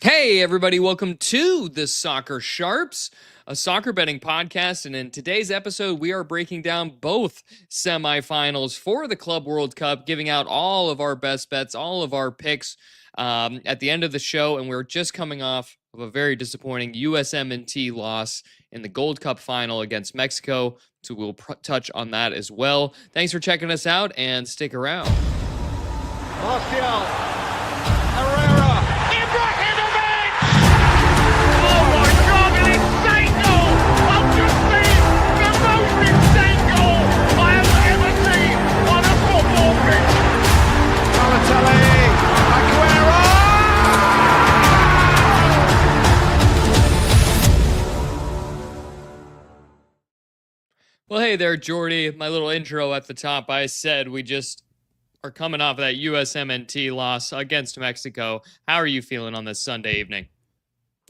Hey, everybody, welcome to the Soccer Sharps, a soccer betting podcast. And in today's episode, we are breaking down both semifinals for the Club World Cup, giving out all of our best bets, all of our picks at the end of the show. And we're just coming off of a very disappointing USMNT loss in the Gold Cup final against Mexico. So we'll touch on that as well. Thanks for checking us out and stick around. Martial, Herrera. Well, hey there, Jordy. My little intro at the top, I said we just are coming off of that USMNT loss against Mexico. How are you feeling on this Sunday evening?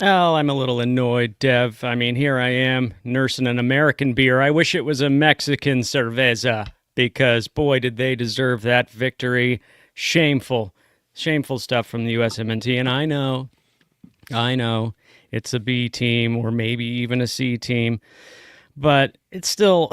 Oh, I'm a little annoyed, Dev. I mean, here I am nursing an American beer. I wish it was a Mexican cerveza because, boy, did they deserve that victory. Shameful stuff from the USMNT. And I know, it's a B team or maybe even a C team. But it's still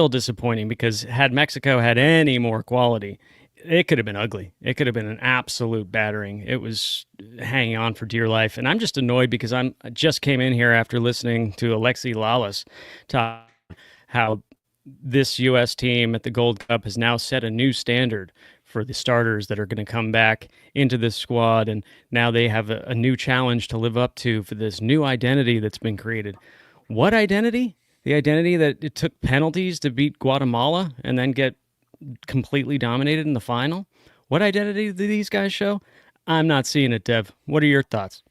disappointing because had Mexico had any more quality, it could have been ugly. It could have been an absolute battering. It was hanging on for dear life. And I'm just annoyed because I just came in here after listening to Alexi Lalas talk how this U.S. team at the Gold Cup has now set a new standard for the starters that are going to come back into this squad. And now they have a new challenge to live up to for this new identity that's been created. What identity? The identity that it took penalties to beat Guatemala and then get completely dominated in the final? What identity do these guys show? I'm not seeing it, Dev. What are your thoughts?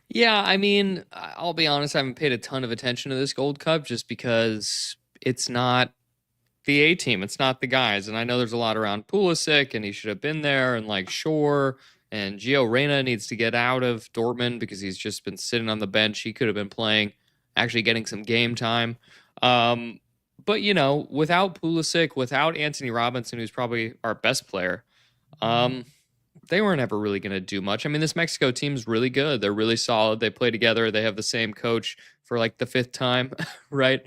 Yeah, I mean, I'll be honest, I haven't paid a ton of attention to this Gold Cup just because it's not the A team. It's not the guys. And I know there's a lot around Pulisic, and he should have been there, and like Shore, and Gio Reyna needs to get out of Dortmund because he's just been sitting on the bench. He could have been playing, actually getting some game time. But, you know, without Pulisic, without Anthony Robinson, who's probably our best player, they weren't ever really going to do much. I mean, this Mexico team's really good. They're really solid. They play together. They have the same coach for like the fifth time, right?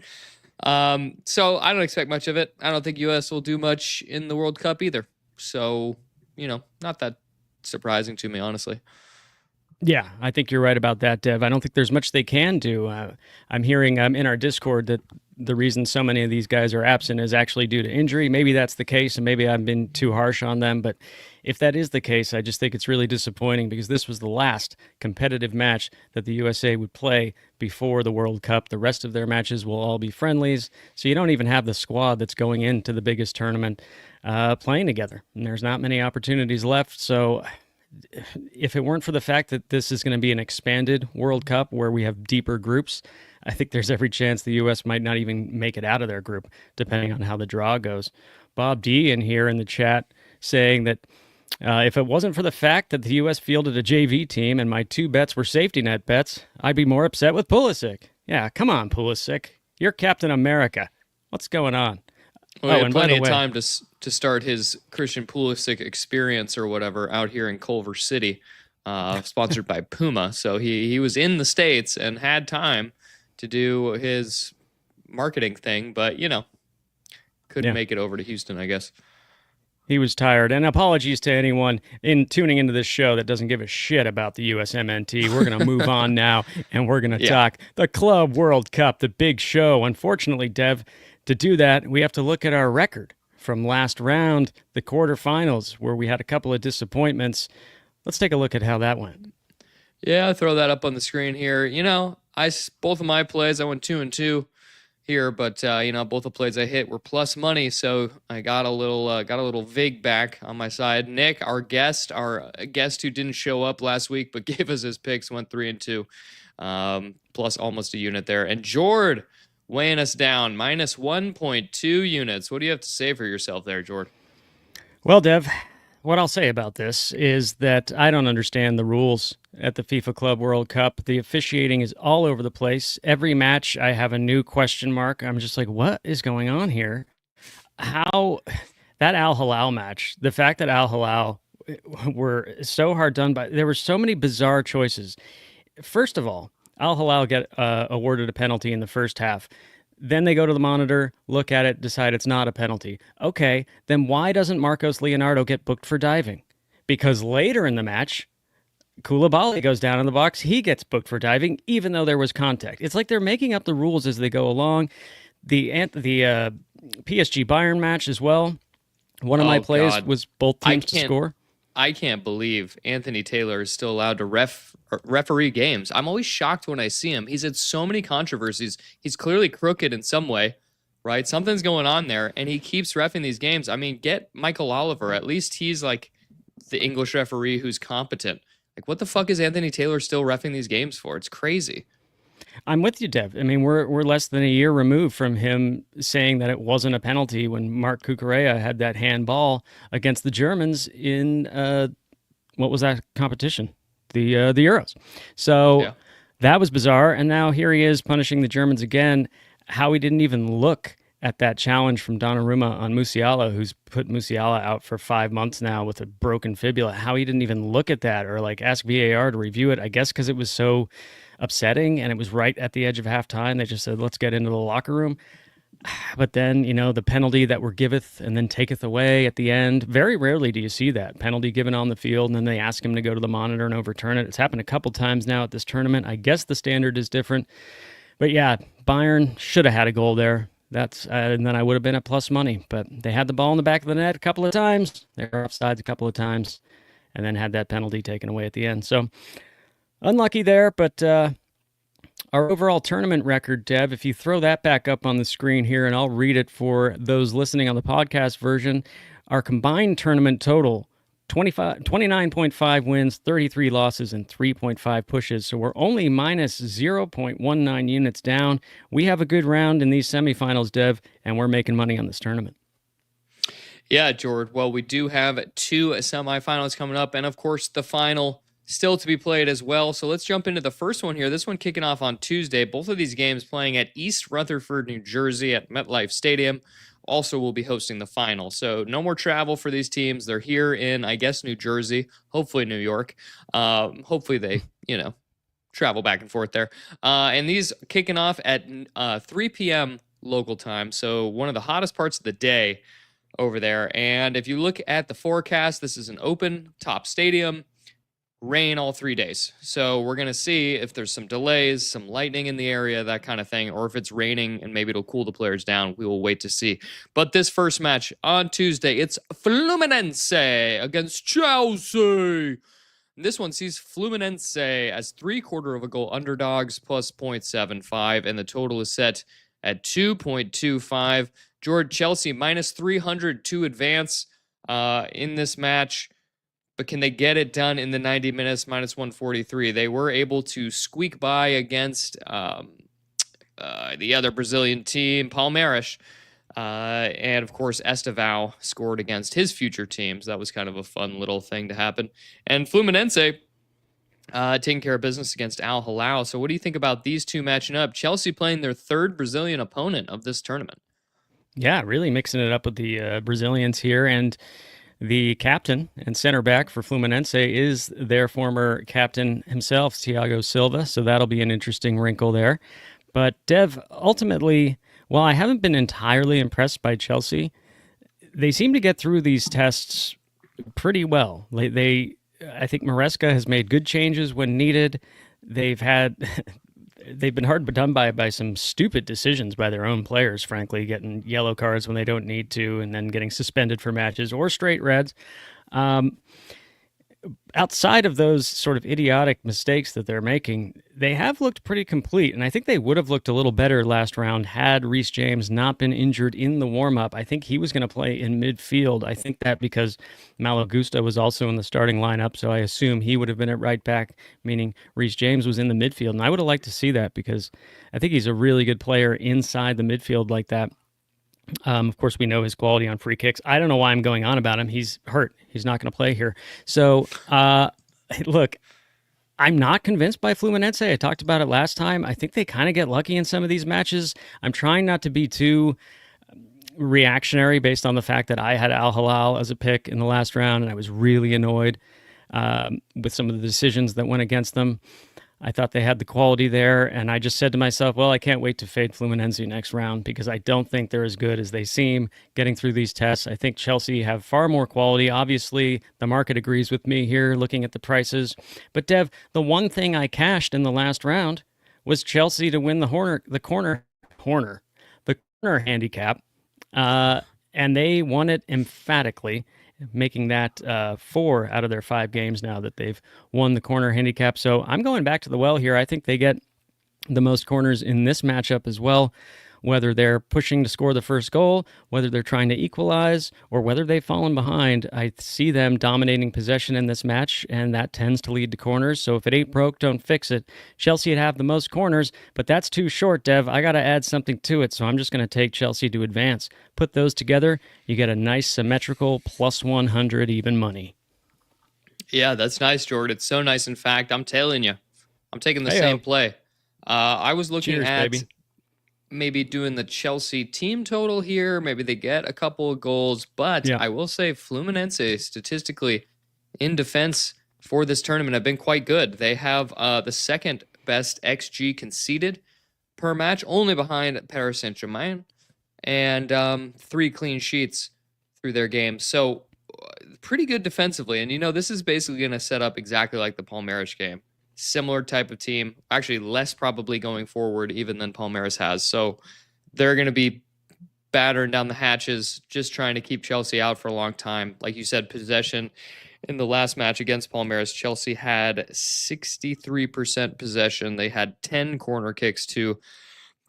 So I don't expect much of it. I don't think U.S. will do much in the World Cup either. So, you know, not that surprising to me, honestly. Yeah, I think you're right about that, Dev. I don't think there's much they can do. I'm hearing in our Discord that the reason so many of these guys are absent is actually due to injury. Maybe that's the case, and maybe I've been too harsh on them. But if that is the case, I just think it's really disappointing because this was the last competitive match that the USA would play before the World Cup. The rest of their matches will all be friendlies, so you don't even have the squad that's going into the biggest tournament playing together. And there's not many opportunities left, so if it weren't for the fact that this is going to be an expanded World Cup where we have deeper groups, I think there's every chance the U.S. might not even make it out of their group, depending on how the draw goes. Bob D in here in the chat saying that if it wasn't for the fact that the U.S. fielded a JV team and my two bets were safety net bets, I'd be more upset with Pulisic. Yeah, come on, Pulisic. You're Captain America. What's going on? Well, he had plenty of time to start his Christian Pulisic experience or whatever out here in Culver City, sponsored by Puma. So he was in the States and had time to do his marketing thing, but, you know, couldn't make it over to Houston, I guess. He was tired. And apologies to anyone tuning into this show that doesn't give a shit about the USMNT. We're going to move on now, and we're going to talk the Club World Cup, the big show. Unfortunately, Dev, to do that, we have to look at our record from last round, the quarterfinals, where we had a couple of disappointments. Let's take a look at how that went. Yeah, I'll throw that up on the screen here. You know, both of my plays, I went 2-2 here, but you know, both the plays I hit were plus money, so I got a little vig back on my side. Nick, our guest who didn't show up last week but gave us his picks, went 3-2, plus almost a unit there. And Jord weighing us down, minus 1.2 units. What do you have to say for yourself there, Jord? Well, Dev, what I'll say about this is that I don't understand the rules at the FIFA Club World Cup. The officiating is all over the place. Every match, I have a new question mark. I'm just like, what is going on here? How that Al Hilal match, the fact that Al Hilal were so hard done by. There were so many bizarre choices. First of all, Al Hilal get awarded a penalty in the first half. Then they go to the monitor, look at it, decide it's not a penalty. Okay, then why doesn't Marcos Leonardo get booked for diving? Because later in the match, Koulibaly goes down in the box. He gets booked for diving, even though there was contact. It's like they're making up the rules as they go along. The PSG Bayern match as well. One of my plays God. was both teams to score. I can't believe Anthony Taylor is still allowed to referee games. I'm always shocked when I see him. He's had so many controversies. He's clearly crooked in some way, right? Something's going on there, and he keeps reffing these games. I mean, get Michael Oliver. At least he's like the English referee who's competent. Like, what the fuck is Anthony Taylor still reffing these games for? It's crazy. I'm with you, Dev. I mean, we're less than a year removed from him saying that it wasn't a penalty when Mark Cucurella had that handball against the Germans in what was that competition? The Euros. So Yeah. that was bizarre. And now here he is punishing the Germans again. How he didn't even look at that challenge from Donnarumma on Musiala, who's put Musiala out for 5 months now with a broken fibula. How he didn't even look at that or like ask VAR to review it. I guess because it was so upsetting and it was right at the edge of halftime. They just said, let's get into the locker room. But then, the penalty that were giveth and then taketh away at the end. Very rarely do you see that penalty given on the field and then they ask him to go to the monitor and overturn it. It's happened a couple times now at this tournament. I guess the standard is different. But yeah, Bayern should have had a goal there. And then I would have been at plus money. But they had the ball in the back of the net a couple of times. They were offsides a couple of times and then had that penalty taken away at the end. So unlucky there, but our overall tournament record, Dev, if you throw that back up on the screen here, and I'll read it for those listening on the podcast version, our combined tournament total, 29.5 wins, 33 losses, and 3.5 pushes. So we're only minus 0.19 units down. We have a good round in these semifinals, Dev, and we're making money on this tournament. Yeah, George. Well, we do have 2 semifinals coming up, and of course the final still to be played as well. So let's jump into the first one here. This one kicking off on Tuesday. Both of these games playing at East Rutherford, New Jersey at MetLife Stadium. Also will be hosting the final. So no more travel for these teams. They're here in, I guess, New Jersey, hopefully New York. Hopefully they, travel back and forth there. And these kicking off at 3 p.m. local time. So one of the hottest parts of the day over there. And if you look at the forecast, this is an open top stadium. Rain all 3 days. So we're going to see if there's some delays, some lightning in the area, that kind of thing, or if it's raining and maybe it'll cool the players down. We will wait to see. But this first match on Tuesday, it's Fluminense against Chelsea. This one sees Fluminense as 3/4 of a goal underdogs plus 0.75, and the total is set at 2.25. George, Chelsea minus 300 to advance in this match. But can they get it done in the 90 minutes, minus 143? They were able to squeak by against the other Brazilian team, Palmeiras. And, of course, Estevao scored against his future team. So that was kind of a fun little thing to happen. And Fluminense taking care of business against Al Hilal. So what do you think about these two matching up? Chelsea playing their 3rd Brazilian opponent of this tournament. Yeah, really mixing it up with the Brazilians here. And the captain and center back for Fluminense is their former captain himself, Thiago Silva, so that'll be an interesting wrinkle there. But, Dev, ultimately, while I haven't been entirely impressed by Chelsea, they seem to get through these tests pretty well. I think Maresca has made good changes when needed. They've been hard done by some stupid decisions by their own players, frankly, getting yellow cards when they don't need to and then getting suspended for matches or straight reds. Outside of those sort of idiotic mistakes that they're making, they have looked pretty complete, and I think they would have looked a little better last round had Reece James not been injured in the warm-up. I think he was going to play in midfield. I think that because Malo Gusto was also in the starting lineup, so I assume he would have been at right back, meaning Reece James was in the midfield, and I would have liked to see that because I think he's a really good player inside the midfield like that. Of course, we know his quality on free kicks. I don't know why I'm going on about him. He's hurt. He's not going to play here. So, look, I'm not convinced by Fluminense. I talked about it last time. I think they kind of get lucky in some of these matches. I'm trying not to be too reactionary based on the fact that I had Al Hilal as a pick in the last round, and I was really annoyed with some of the decisions that went against them. I thought they had the quality there, and I just said to myself, well, I can't wait to fade Fluminense next round because I don't think they're as good as they seem getting through these tests. I think Chelsea have far more quality. Obviously, the market agrees with me here looking at the prices. But, Dev, the one thing I cashed in the last round was Chelsea to win the corner handicap, and they won it emphatically, making that 4 out of their 5 games now that they've won the corner handicap. So I'm going back to the well here. I think they get the most corners in this matchup as well, whether they're pushing to score the first goal, whether they're trying to equalize, or whether they've fallen behind. I see them dominating possession in this match, and that tends to lead to corners. So if it ain't broke, don't fix it. Chelsea would have the most corners, but that's too short, Dev. I got to add something to it, so I'm just going to take Chelsea to advance. Put those together, you get a nice symmetrical plus 100 even money. Yeah, that's nice, Jordan. It's so nice. In fact, I'm telling you, I'm taking the same play. I was looking at maybe doing the Chelsea team total here. Maybe they get a couple of goals, but I will say Fluminense statistically in defense for this tournament have been quite good. They have the second best XG conceded per match, only behind Paris Saint-Germain, and 3 clean sheets through their games. So pretty good defensively. And, this is basically going to set up exactly like the Palmeiras game. Similar type of team, actually less probably going forward even than Palmeiras has. So they're going to be battering down the hatches, just trying to keep Chelsea out for a long time. Like you said, possession in the last match against Palmeiras, Chelsea had 63% possession. They had 10 corner kicks to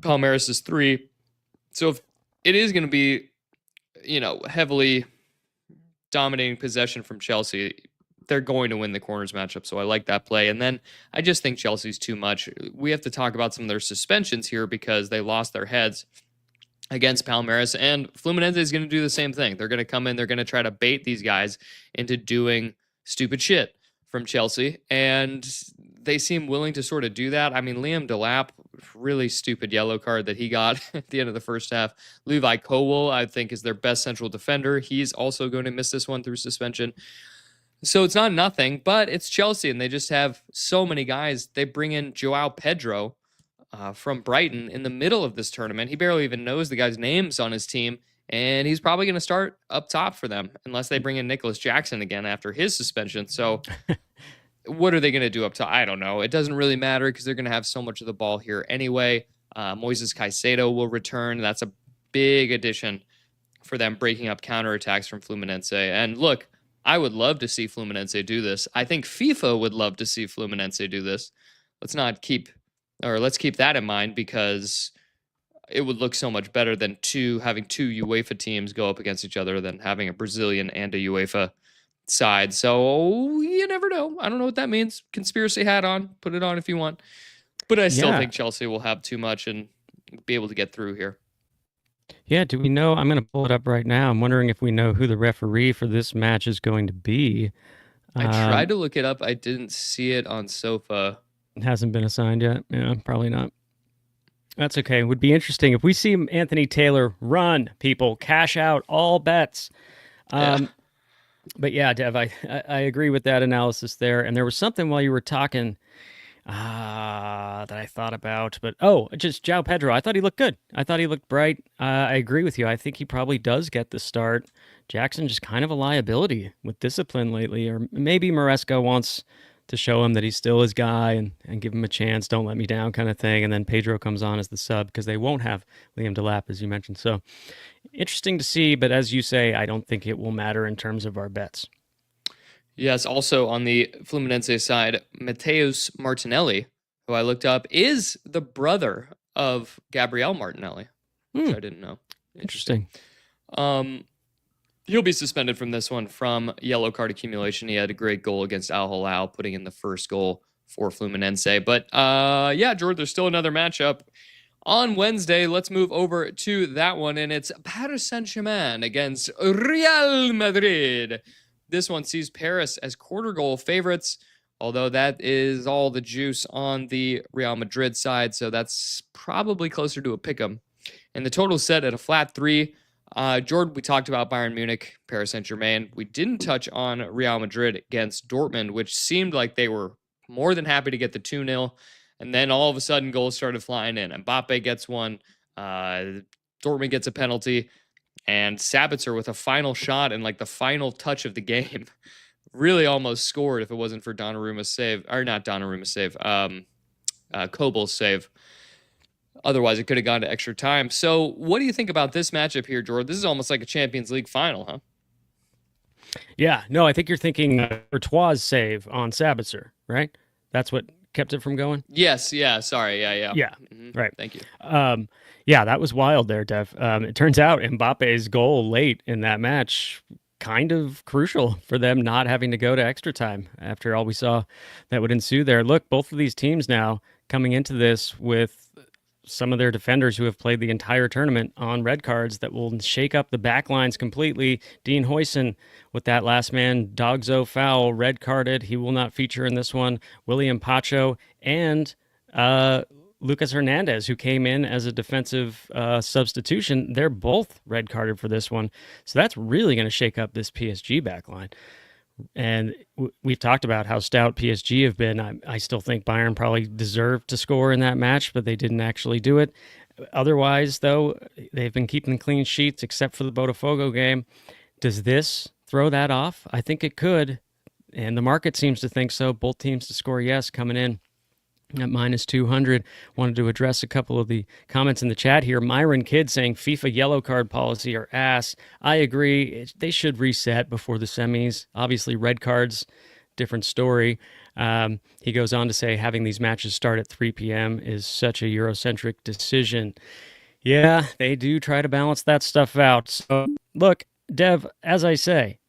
Palmeiras' 3. So if it is going to be, heavily dominating possession from Chelsea, they're going to win the corners matchup. So I like that play. And then I just think Chelsea's too much. We have to talk about some of their suspensions here because they lost their heads against Palmeiras, and Fluminense is going to do the same thing. They're going to come in, they're going to try to bait these guys into doing stupid shit from Chelsea, and they seem willing to sort of do that. I mean, Liam Delap, really stupid yellow card that he got at the end of the first half. Levi Colwill, I think, is their best central defender. He's also going to miss this one through suspension. So it's not nothing, but it's Chelsea, and they just have so many guys. They bring in Joao Pedro from Brighton in the middle of this tournament. He barely even knows the guys' names on his team, and he's probably going to start up top for them unless they bring in Nicholas Jackson again after his suspension. So what are they going to do up top? I don't know. It doesn't really matter because they're going to have so much of the ball here anyway. Moises Caicedo will return. That's a big addition for them, breaking up counterattacks from Fluminense. And look, I would love to see Fluminense do this. I think FIFA would love to see Fluminense do this. Let's keep that in mind because it would look so much better than having two UEFA teams go up against each other than having a Brazilian and a UEFA side. So you never know. I don't know what that means. Conspiracy hat on. Put it on if you want. But I still think Chelsea will have too much and be able to get through here. Yeah, do we know? I'm going to pull it up right now. I'm wondering if we know who the referee for this match is going to be. I tried to look it up. I didn't see it on Sofa. It hasn't been assigned yet. Yeah, probably not. That's okay. It would be interesting if we see Anthony Taylor run, people, cash out all bets. But yeah, Dev, I agree with that analysis there. And there was something while you were talking that I thought about, but just Joao Pedro. I thought he looked good. I thought he looked bright. I agree with you. I think he probably does get the start. Jackson just kind of a liability with discipline lately, or maybe Maresca wants to show him that he's still his guy and give him a chance, don't let me down kind of thing. And then Pedro comes on as the sub because they won't have Liam Delap, as you mentioned. So interesting to see, but as you say, I don't think it will matter in terms of our bets. Yes, also on the Fluminense side, Mateus Martinelli, who I looked up, is the brother of Gabriel Martinelli, which I didn't know. Interesting. He'll be suspended from this one from yellow card accumulation. He had a great goal against Al Hilal, putting in the first goal for Fluminense. But George, there's still another matchup on Wednesday. Let's move over to that one, and it's Paris Saint-Germain against Real Madrid. This one sees Paris as quarter goal favorites, although that is all the juice on the Real Madrid side, so that's probably closer to a pick'em. And the total set at a flat 3. Jordan, we talked about Bayern Munich, Paris Saint-Germain. We didn't touch on Real Madrid against Dortmund, which seemed like they were more than happy to get the 2-0. And then all of a sudden, goals started flying in. Mbappe gets one. Dortmund gets a penalty. And Sabitzer with a final shot and like the final touch of the game really almost scored if it wasn't for Donnarumma's save. Or not Donnarumma's save. Kobel's save. Otherwise, it could have gone to extra time. So what do you think about this matchup here, Jordan? This is almost like a Champions League final, huh? Yeah, no, I think you're thinking Courtois' save on Sabitzer, right? That's what kept it from going? Yes, yeah, sorry, yeah. Yeah, right. Thank you. Yeah, that was wild there, Dev. It turns out Mbappe's goal late in that match kind of crucial for them not having to go to extra time after all we saw that would ensue there. Look, both of these teams now coming into this with some of their defenders who have played the entire tournament on red cards that will shake up the back lines completely. Dean Huijsen with that last man Dogzo foul, red carded. He will not feature in this one. William Pacho and Lucas Hernandez, who came in as a defensive substitution, they're both red carded for this one. So that's really going to shake up this PSG back line. And we've talked about how stout PSG have been. I still think Bayern probably deserved to score in that match, but they didn't actually do it. Otherwise, though, they've been keeping clean sheets except for the Botafogo game. Does this throw that off? I think it could, and the market seems to think so. Both teams to score yes coming in at minus 200. Wanted to address a couple of the comments in the chat here. Myron Kidd saying FIFA yellow card policy are ass. I agree. They should reset before the semis. Obviously, red cards, different story. He goes on to say having these matches start at 3 p.m. is such a Eurocentric decision. Yeah, they do try to balance that stuff out. So, look, Dev, as I say,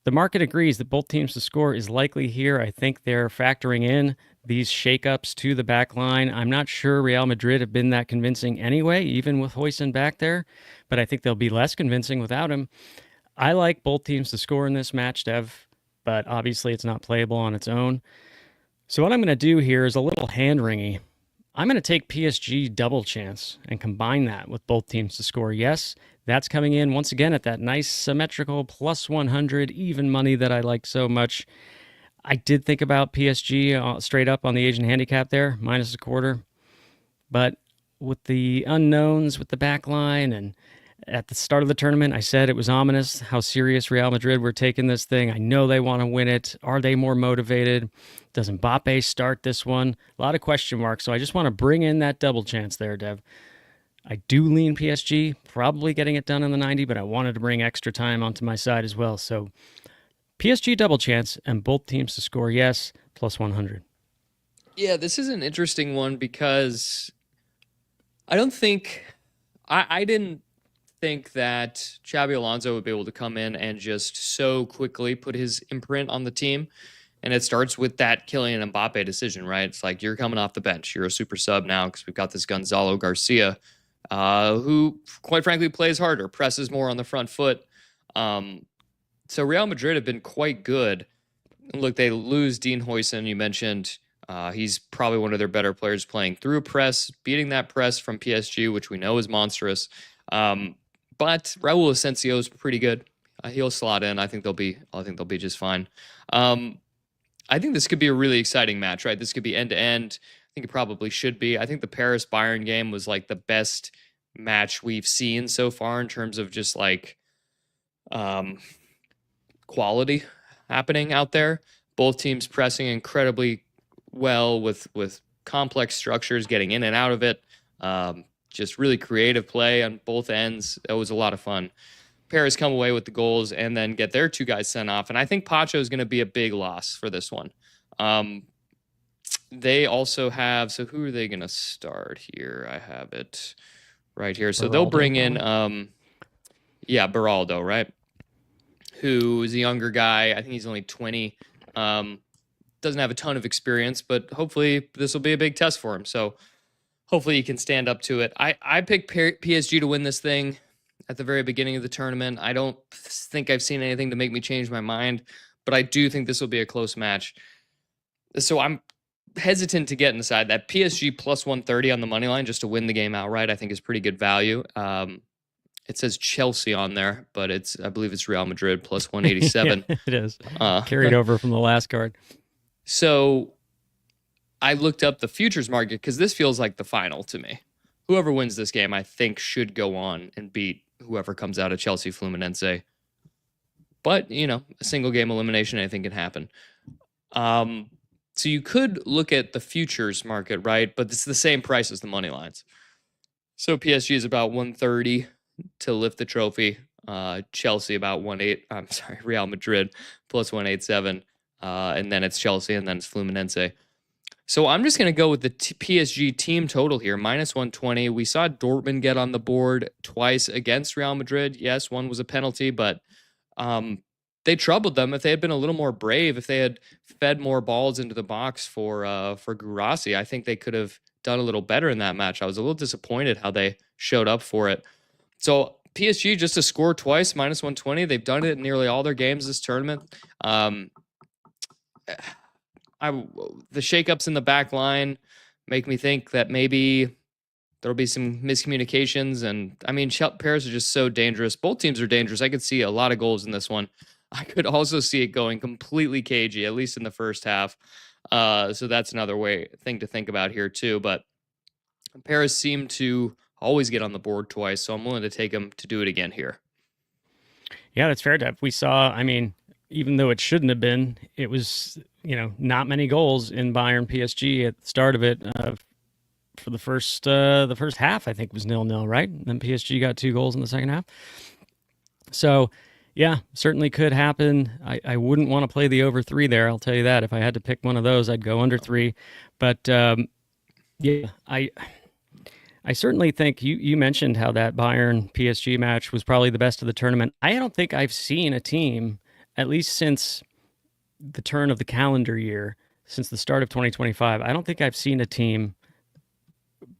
the market agrees that both teams to score is likely here. I think they're factoring in these shakeups to the back line. I'm not sure Real Madrid have been that convincing anyway, even with Huijsen back there, but I think they'll be less convincing without him. I like both teams to score in this match, Dev, but obviously it's not playable on its own. So what I'm going to do here is a little hand-wringy. I'm going to take PSG double chance and combine that with both teams to score yes. That's coming in once again at that nice symmetrical plus 100 even money that I like so much. I did think about PSG straight up on the Asian handicap there, minus a quarter. But with the unknowns with the back line and at the start of the tournament, I said it was ominous how serious Real Madrid were taking this thing. I know they want to win it. Are they more motivated? Does Mbappe start this one? A lot of question marks. So I just want to bring in that double chance there, Dev. I do lean PSG, probably getting it done in the 90, but I wanted to bring extra time onto my side as well. So PSG double chance and both teams to score yes, plus 100. Yeah, this is an interesting one because I don't think I didn't think that Xabi Alonso would be able to come in and just so quickly put his imprint on the team. And it starts with that Kylian Mbappe decision, right? It's like you're coming off the bench. You're a super sub now because we've got this Gonzalo Garcia who, quite frankly, plays harder, presses more on the front foot. So Real Madrid have been quite good. Look, they lose Dean Huijsen, you mentioned. He's probably one of their better players playing through press, beating that press from PSG, which we know is monstrous. But Raul Asensio is pretty good. He'll slot in. I think they'll be just fine. I think this could be a really exciting match, right? This could be end to end. I think it probably should be. I think the Paris Bayern game was like the best match we've seen so far in terms of just like quality happening out there. Both teams pressing incredibly well with complex structures, getting in and out of it. Just really creative play on both ends. It was a lot of fun. Paris come away with the goals and then get their two guys sent off. And I think Pacho is going to be a big loss for this one. They also have, so who are they going to start here? I have it right here. So they'll bring in, Beraldo, right? Who is a younger guy. I think he's only 20. Doesn't have a ton of experience, but hopefully this will be a big test for him. So hopefully he can stand up to it. I picked PSG to win this thing at the very beginning of the tournament. I don't think I've seen anything to make me change my mind, but I do think this will be a close match. So I'm hesitant to get inside that PSG plus 130 on the money line just to win the game outright. I think is pretty good value. It says Chelsea on there, but I believe it's Real Madrid plus 187. Yeah, it is. Carried over from the last card. So I looked up the futures market because this feels like the final to me. Whoever wins this game, I think, should go on and beat whoever comes out of Chelsea Fluminense. But, a single game elimination, anything can happen. So you could look at the futures market, right? But it's the same price as the money lines. So PSG is about 130 to lift the trophy. Chelsea about Real Madrid plus 187. And then it's Chelsea, and then it's Fluminense. So I'm just going to go with the PSG team total here, minus 120. We saw Dortmund get on the board twice against Real Madrid. Yes, one was a penalty, but they troubled them. If they had been a little more brave, if they had fed more balls into the box for Guirassy, I think they could have done a little better in that match. I was a little disappointed how they showed up for it. So PSG just to score twice, minus 120. They've done it in nearly all their games this tournament. The shakeups in the back line make me think that maybe there'll be some miscommunications. And I mean, Paris are just so dangerous. Both teams are dangerous. I could see a lot of goals in this one. I could also see it going completely cagey, at least in the first half. So that's another thing to think about here too. But Paris seem to always get on the board twice, so I'm willing to take them to do it again here. Yeah, that's fair, Dev. We saw, even though it shouldn't have been, it was, not many goals in Bayern PSG at the start of it. For the first half, I think was 0-0, right? And then PSG got 2 goals in the second half. So, yeah, certainly could happen. I wouldn't want to play the over 3 there. I'll tell you that. If I had to pick one of those, I'd go under 3. But yeah, I certainly think you mentioned how that Bayern PSG match was probably the best of the tournament. I don't think I've seen a team, at least since the turn of the calendar year, since the start of 2025, I don't think I've seen a team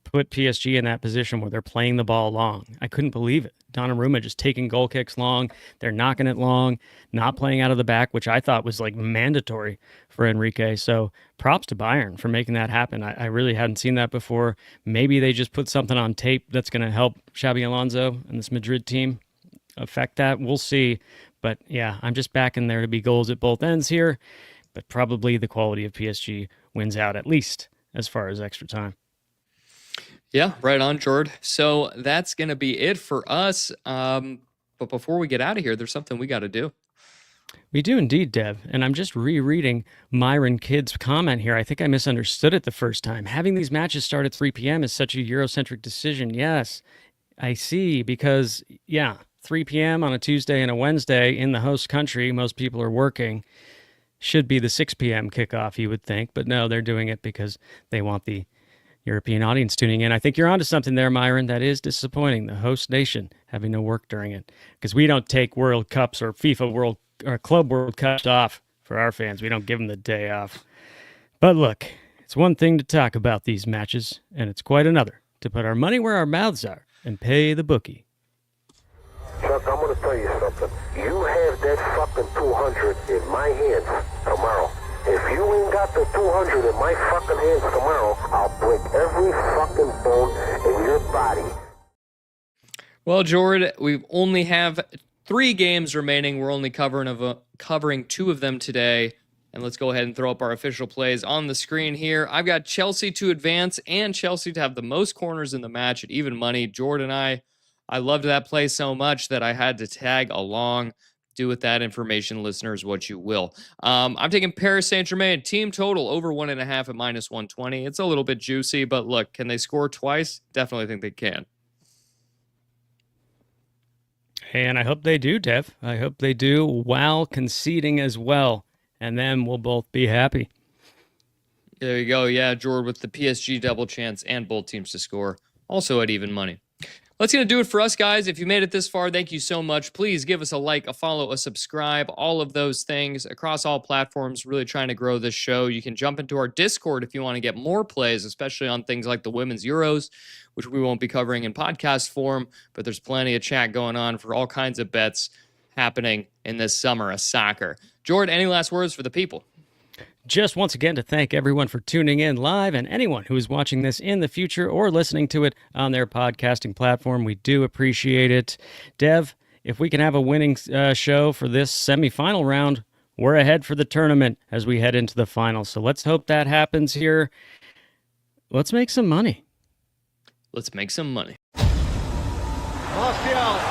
put PSG in that position where they're playing the ball long. I couldn't believe it. Donnarumma just taking goal kicks long. They're knocking it long, not playing out of the back, which I thought was like mandatory for Enrique. So props to Bayern for making that happen. I really hadn't seen that before. Maybe they just put something on tape that's going to help Xabi Alonso and this Madrid team affect that. We'll see. But yeah, I'm just backing there to be goals at both ends here. But probably the quality of PSG wins out, at least as far as extra time. Yeah, right on, Jord. So that's going to be it for us. But before we get out of here, there's something we got to do. We do indeed, Dev. And I'm just rereading Myron Kidd's comment here. I think I misunderstood it the first time. Having these matches start at 3 p.m. is such a Eurocentric decision. Yes, I see. Because, 3 p.m. on a Tuesday and a Wednesday in the host country, most people are working. Should be the 6 p.m. kickoff, you would think. But no, they're doing it because they want the European audience tuning in. I think you're onto something there, Myron. That is disappointing. The host nation having no work during it, because we don't take World Cups or FIFA World or Club World Cups off for our fans. We don't give them the day off. But look, it's one thing to talk about these matches, and it's quite another to put our money where our mouths are and pay the bookie. Chuck, I'm going to tell you something. You have that fucking 200 in my hands tomorrow. If you ain't got the 200 in my fucking hands tomorrow, I'll break every fucking bone in your body. Well, Jord, we only have 3 games remaining. We're only covering 2 of them today. And let's go ahead and throw up our official plays on the screen here. I've got Chelsea to advance and Chelsea to have the most corners in the match at even money. Jord and I loved that play so much that I had to tag along. Do with that information, listeners, what you will. I'm taking Paris Saint-Germain team total over 1.5 at minus 120. It's a little bit juicy, but look, can they score twice? Definitely think they can. And I hope they do, Dev. I hope they do while conceding as well. And then we'll both be happy. There you go. Yeah, Jord with the PSG double chance and both teams to score. Also at even money. That's going to do it for us, guys. If you made it this far, thank you so much. Please give us a like, a follow, a subscribe, all of those things across all platforms. Really trying to grow this show. You can jump into our Discord if you want to get more plays, especially on things like the Women's Euros, which we won't be covering in podcast form, but there's plenty of chat going on for all kinds of bets happening in this summer of soccer. Jord, any last words for the people? Just once again to thank everyone for tuning in live and anyone who is watching this in the future or listening to it on their podcasting platform. We do appreciate it. Dev, if we can have a winning show for this semifinal round, we're ahead for the tournament as we head into the finals. So let's hope that happens here. Let's make some money. Let's make some money. Martial.